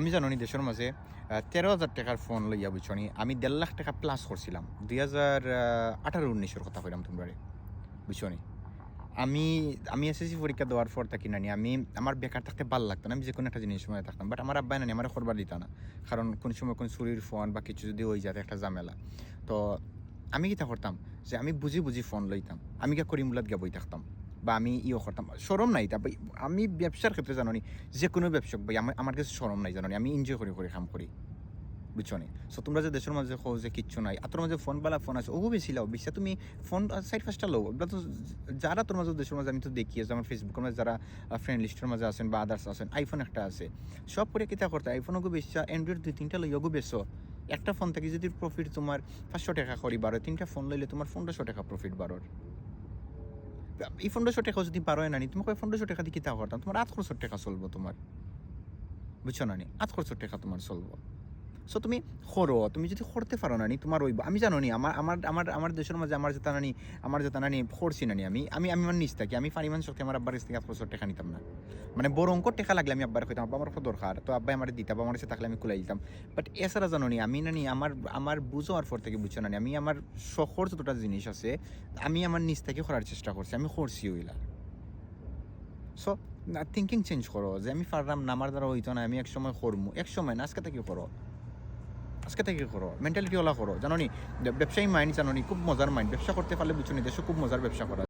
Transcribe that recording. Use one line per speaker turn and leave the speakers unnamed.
আমি জানি দেশের মাঝে ১৩,০০০ টাকার ফোন লইয়া বুঝছনি আমি ১.৫ লাখ টাকা প্লাস করছিলাম ২০১৮-১৯-এর কথা কইলাম তোমরা বুঝছনি আমি আমি এসএসসি পরীক্ষা দেওয়ার পর থাকি নানি আমি আমার বেকার থাকতে ভাল লাগতো না আমি যে কোনো একটা জিনিস সময় থাকতাম বাট আমার আব্বাই নানি আমার করবার দিত না কারণ কোন সময় কোন চুরির ফোন বা কিছু যদি হয়ে যায় একটা ঝামেলা তো আমি কিতা করতাম যে আমি বুঝি বুঝি ফোন লইতাম আমি কে করিমুলাত গিয়ে বই থাকতাম বা আমি ইয়ে করতাম সরম নাই তা ভাই আমি ব্যবসার ক্ষেত্রে জানি যে কোনো ব্যবসক ভাই আমার কাছে সরম নাই জানি আমি এনজয় করে কাম করি বুঝছো নি সো তোমরা যে দেশের মাঝে খোঁজ যে কিচ্ছু নাই আর তোর মাঝে ফোন বালা ফোন আছে ও বেশি লাও বিশ্বাস তুমি ফোন সাইড ফার্স্টটা লো ওগুলো তো যারা তোর মাঝে দেশের মাঝে আমি তো দেখি যেমন ফেসবুকের মাঝে যারা ফ্রেন্ড লিস্টের মাঝে আছেন বা আদার্স আছেন আইফোন একটা আছে সব করে কিতা করতে আইফোনও বেশি অ্যান্ড্রয়েড 2-3টা লইয়াগো বেশো একটা ফোন থেকে যদি প্রফিট তোমার 500 টাকা করি বারো 3টা ফোন লইলে তোমার 1500 টাকা প্রফিট বারোর এই 1500 টাকা যদি পারো না নি তুমি 1500 টাকা দিয়ে কিতা করতাম তোমার 800 টাকা চলবো তোমার বুঝছো না নি 800 টাকা তোমার চলবো সো তুমি করো তুমি যদি করতে পারো না নি তোমার ওই আমি জানো নি আমার আমার আমার আমার দেশের মাঝে আমার যেটা নানি করছি না নি আমি আমার নিজ থাকি আমি পারিমাণ শক্তি আমার আব্বার কাছ থেকে 800 টাকা নিতাম না মানে বড় অঙ্ক টাকা লাগলে আমি আব্বার কইতাম আব্বা আমার খুব দরকার তো আব্বাই আমার দিতাম আমার কাছে থাকলে আমি কুলাই দিতাম বাট এছাড়া জানো নি আমি নানি আমার বুঝো আর পর থেকে বুঝছো না নি আমি আমার শখর যতটা জিনিস আছে আমি আমার নিজ থেকে করার চেষ্টা করছি আমি করছি ওইলা সো থিঙ্কিং চেঞ্জ করো যে আমি পারলাম না আমার দ্বারা হইতো না আমি এক সময় করবো এক সময় না আজকে থেকে করো আজকে থেকে করো মেন্টালিটি ওলা করো জানো নি ব্যবসায়ী মাইন্ড জানো নি খুব মজার মাইন্ড ব্যবসা করতে পারলে বুঝছো নি দেশে খুব মজার ব্যবসা করা